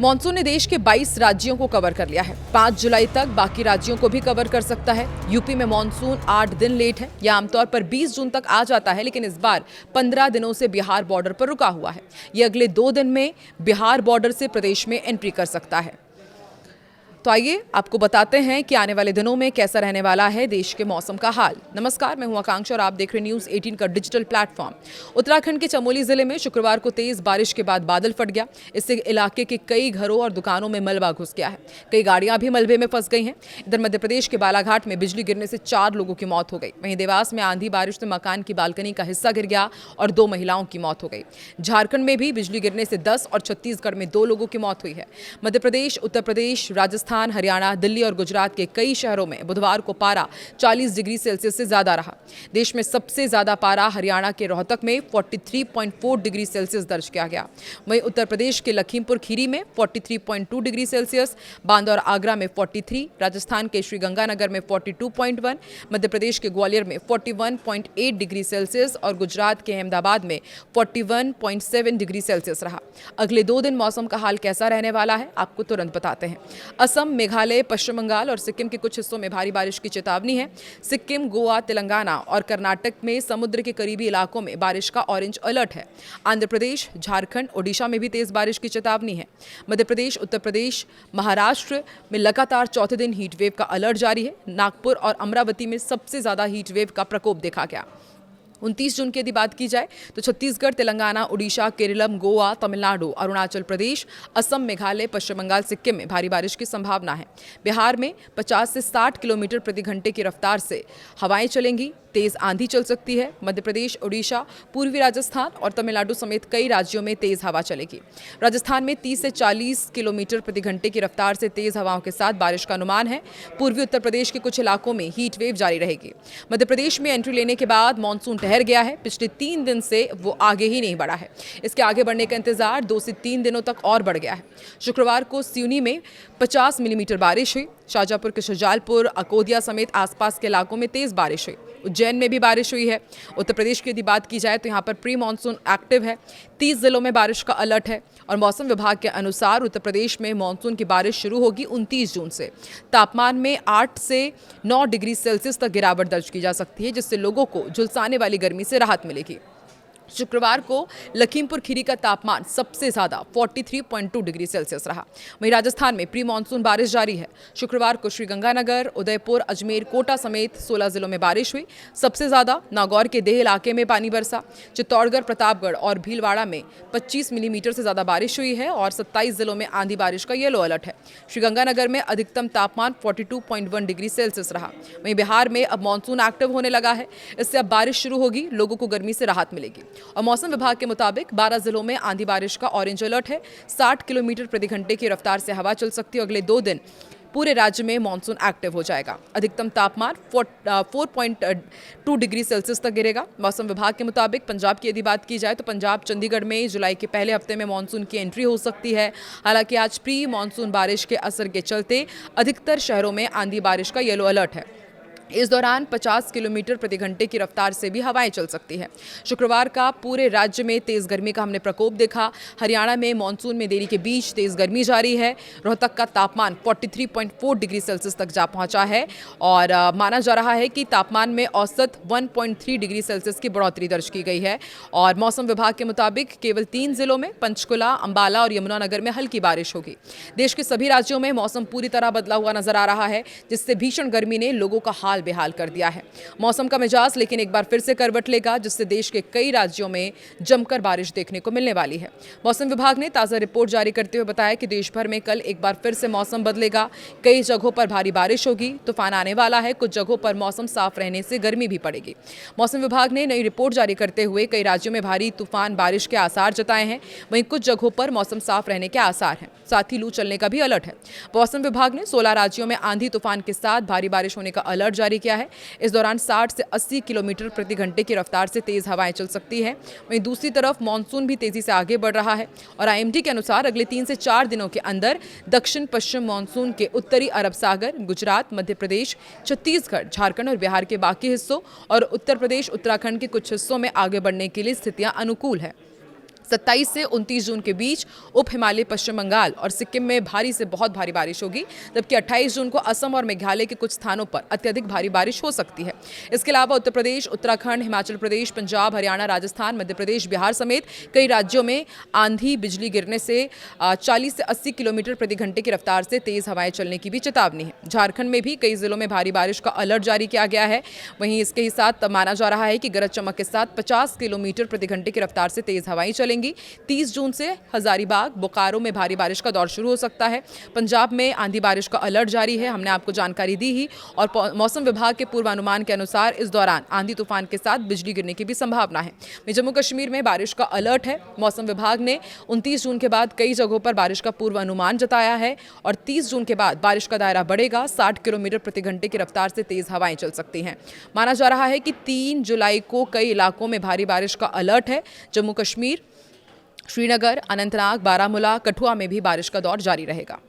Monsoon ने देश के 22 राज्यों को कवर कर लिया है। 5 जुलाई तक बाकी राज्यों को भी कवर कर सकता है। यूपी में मॉनसून 8 दिन लेट है। यह आमतौर पर 20 जून तक आ जाता है, लेकिन इस बार 15 दिनों से बिहार बॉर्डर पर रुका हुआ है। यह अगले 2 दिन में बिहार बॉर्डर से प्रदेश में एंट्री कर सकता है। तो आइए आपको बताते हैं कि आने वाले दिनों में कैसा रहने वाला है देश के मौसम का हाल। नमस्कार, मैं हूं आकांक्षा और आप देख रहे न्यूज़ 18 का डिजिटल प्लेटफॉर्म। उत्तराखंड के चमोली जिले में शुक्रवार को तेज बारिश के बाद बादल फट गया। इससे इलाके के कई घरों और दुकानों में मलबा घुस गया है। कई गाड़ियां भी मलबे में फंस गई हैं। इधर मध्य प्रदेश के बालाघाट में बिजली गिरने से 4 लोगों की मौत हो गई। वहीं देवास में आंधी बारिश से मकान की बालकनी का हिस्सा गिर गया और 2 महिलाओं की मौत हो गई। झारखंड में भी बिजली गिरने से 10 और छत्तीसगढ़ में 2 लोगों की मौत हुई है। मध्य प्रदेश, उत्तर प्रदेश, राजस्थान, हरियाणा, दिल्ली और गुजरात के कई शहरों में बुधवार को पारा 40 डिग्री सेल्सियस से ज्यादा रहा। देश में सबसे ज्यादा पारा हरियाणा के रोहतक में 43.4 डिग्री सेल्सियस दर्ज किया गया। वहीं उत्तर प्रदेश के लखीमपुर खीरी में 43.2 डिग्री सेल्सियस, बांदा और आगरा में 43, राजस्थान के श्रीगंगानगर में 42.1, मध्य प्रदेश के ग्वालियर में 41.8 डिग्री सेल्सियस और गुजरात के अहमदाबाद में 41.7 डिग्री सेल्सियस रहा। अगले 2 दिन मौसम का हाल कैसा रहने वाला है, आपको तुरंत बताते हैं। असम, मेघालय, पश्चिम बंगाल और सिक्किम के कुछ हिस्सों में भारी बारिश की चेतावनी है। सिक्किम, गोवा, तेलंगाना और कर्नाटक में समुद्र के करीबी इलाकों में बारिश का ऑरेंज अलर्ट है। आंध्र प्रदेश, झारखंड, ओडिशा में भी तेज बारिश की चेतावनी है। मध्य प्रदेश, उत्तर प्रदेश, महाराष्ट्र में लगातार चौथे दिन हीट वेव का अलर्ट जारी है। नागपुर और अमरावती में सबसे ज्यादा हीट वेव का प्रकोप देखा गया। 29 जून की यदि बात की जाए तो छत्तीसगढ़, तेलंगाना, उड़ीसा, केरलम, गोवा, तमिलनाडु, अरुणाचल प्रदेश, असम, मेघालय, पश्चिम बंगाल, सिक्किम में भारी बारिश की संभावना है। बिहार में 50 से 60 किलोमीटर प्रति घंटे की रफ्तार से हवाएं चलेंगी। तेज आंधी चल सकती है। मध्य प्रदेश, उड़ीसा, पूर्वी राजस्थान और तमिलनाडु समेत कई राज्यों में तेज हवा चलेगी। राजस्थान में 30 से 40 किलोमीटर प्रति घंटे की रफ्तार से तेज हवाओं के साथ बारिश का अनुमान है। पूर्वी उत्तर प्रदेश के कुछ इलाकों में हीट वेव जारी रहेगी। मध्य प्रदेश में एंट्री लेने के बाद मानसून ठहर गया है। पिछले 3 दिन से वो आगे ही नहीं बढ़ा है। इसके आगे बढ़ने का इंतजार 2 से 3 दिनों तक और बढ़ गया है। शुक्रवार को सिवनी में 50 मिलीमीटर बारिश हुई। शाजापुर के शुजालपुर, अकोदिया समेत आसपास के इलाकों में तेज बारिश हुई। उज्जैन में भी बारिश हुई है। उत्तर प्रदेश की यदि बात की जाए तो यहाँ पर प्री मानसून एक्टिव है। 30 जिलों में बारिश का अलर्ट है और मौसम विभाग के अनुसार उत्तर प्रदेश में मानसून की बारिश शुरू होगी 29 जून से। तापमान में 8 से 9 डिग्री सेल्सियस तक गिरावट दर्ज की जा सकती है, जिससे लोगों को झुलसाने वाली गर्मी से राहत मिलेगी। शुक्रवार को लखीमपुर खीरी का तापमान सबसे ज्यादा 43.2 डिग्री सेल्सियस रहा। वहीं राजस्थान में प्री मानसून बारिश जारी है। शुक्रवार को श्रीगंगानगर, उदयपुर, अजमेर, कोटा समेत 16 जिलों में बारिश हुई। सबसे ज्यादा नागौर के देह इलाके में पानी बरसा। चित्तौड़गढ़, प्रतापगढ़ और भीलवाड़ा में 25 मिलीमीटर से ज्यादा बारिश हुई है और 27 जिलों में आंधी बारिश का येलो अलर्ट है। श्रीगंगानगर में अधिकतम तापमान 42.1 डिग्री सेल्सियस रहा। वहीं बिहार में अब मानसून एक्टिव होने लगा है। इससे अब बारिश शुरू होगी, लोगों को गर्मी से राहत मिलेगी। और मौसम विभाग के मुताबिक 12 जिलों में आंधी बारिश का ऑरेंज अलर्ट है। 60 किलोमीटर प्रति घंटे की रफ्तार से हवा चल सकती है। अगले 2 दिन पूरे राज्य में मानसून एक्टिव हो जाएगा। अधिकतम तापमान 4.2 डिग्री सेल्सियस तक गिरेगा। मौसम विभाग के मुताबिक पंजाब की यदि बात की जाए तो पंजाब, चंडीगढ़ में जुलाई के पहले हफ्ते में मानसून की एंट्री हो सकती है। हालांकि आज प्री मानसून बारिश के असर के चलते अधिकतर शहरों में आंधी बारिश का येलो अलर्ट है। इस दौरान 50 किलोमीटर प्रति घंटे की रफ्तार से भी हवाएं चल सकती है। शुक्रवार का पूरे राज्य में तेज गर्मी का हमने प्रकोप देखा। हरियाणा में मानसून में देरी के बीच तेज गर्मी जारी है। रोहतक का तापमान 43.4 डिग्री सेल्सियस तक जा पहुंचा है और माना जा रहा है कि तापमान में औसत 1.3 डिग्री सेल्सियस की बढ़ोतरी दर्ज की गई है। और मौसम विभाग के मुताबिक केवल 3 जिलों में पंचकुला, अंबाला और यमुनानगर में हल्की बारिश होगी। देश के सभी राज्यों में मौसम पूरी तरह बदला हुआ नजर आ रहा है, जिससे भीषण गर्मी ने लोगों का हाल बेहाल कर दिया है। मौसम का मिजाज लेकिन एक बार फिर से करवट लेगा, जिससे देश के कई राज्यों में जमकर बारिश देखने को मिलने वाली है। मौसम विभाग ने ताजा रिपोर्ट जारी करते हुए बताया कि देश भर में कल एक बार फिर से मौसम बदलेगा। कई जगहों पर भारी बारिश होगी, तूफान आने वाला है। कुछ जगहों पर मौसम साफ रहने से गर्मी भी पड़ेगी। मौसम विभाग ने नई रिपोर्ट जारी करते हुए कई राज्यों में भारी तूफान बारिश के आसार जताए हैं। वहीं कुछ जगहों पर मौसम साफ रहने के आसार हैं। साथ ही लू चलने का भी अलर्ट है। मौसम विभाग ने 16 राज्यों में आंधी तूफान के साथ भारी बारिश होने का अलर्ट जारी किया है। इस दौरान 60 से 80 किलोमीटर प्रति घंटे की रफ्तार से तेज हवाएं चल सकती है। वहीं दूसरी तरफ मानसून भी तेजी से आगे बढ़ रहा है और आईएमडी के अनुसार अगले 3 से 4 दिनों के अंदर दक्षिण पश्चिम मानसून के उत्तरी अरब सागर, गुजरात, मध्य प्रदेश, छत्तीसगढ़, झारखंड और बिहार के बाकी हिस्सों और उत्तर प्रदेश, उत्तराखंड के कुछ हिस्सों में आगे बढ़ने के लिए स्थितियां अनुकूल है। 27 से 29 जून के बीच उप हिमालय, पश्चिम बंगाल और सिक्किम में भारी से बहुत भारी बारिश होगी, जबकि 28 जून को असम और मेघालय के कुछ स्थानों पर अत्यधिक भारी बारिश हो सकती है। इसके अलावा उत्तर प्रदेश, उत्तराखंड, हिमाचल प्रदेश, पंजाब, हरियाणा, राजस्थान, मध्य प्रदेश, बिहार समेत कई राज्यों में आंधी, बिजली गिरने से 40 से 80 किलोमीटर प्रति घंटे की रफ्तार से तेज हवाएं चलने की भी चेतावनी है। झारखंड में भी कई जिलों में भारी बारिश का अलर्ट जारी किया गया है। वहीं इसके ही साथ माना जा रहा है कि गरज चमक के साथ 50 किलोमीटर प्रति घंटे की रफ्तार से तेज हवाएं चलेंगी। 30 जून से हजारीबाग, बोकारो में भारी बारिश का दौर शुरू हो सकता है। पंजाब में आंधी बारिश का अलर्ट जारी है, हमने आपको जानकारी दी ही। और मौसम विभाग के पूर्वानुमान के अनुसार इस दौरान आंधी तूफान के साथ बिजली गिरने की भी संभावना है। जम्मू कश्मीर में बारिश का अलर्ट है। मौसम विभाग ने 29 जून के बाद कई जगहों पर बारिश का पूर्वानुमान जताया है और 30 जून के बाद बारिश का दायरा बढ़ेगा। 60 किलोमीटर प्रति घंटे की रफ्तार से तेज हवाएं चल सकती हैं। माना जा रहा है कि 3 जुलाई को कई इलाकों में भारी बारिश का अलर्ट है। जम्मू कश्मीर, श्रीनगर, अनंतनाग, बारामूला, कठुआ में भी बारिश का दौर जारी रहेगा।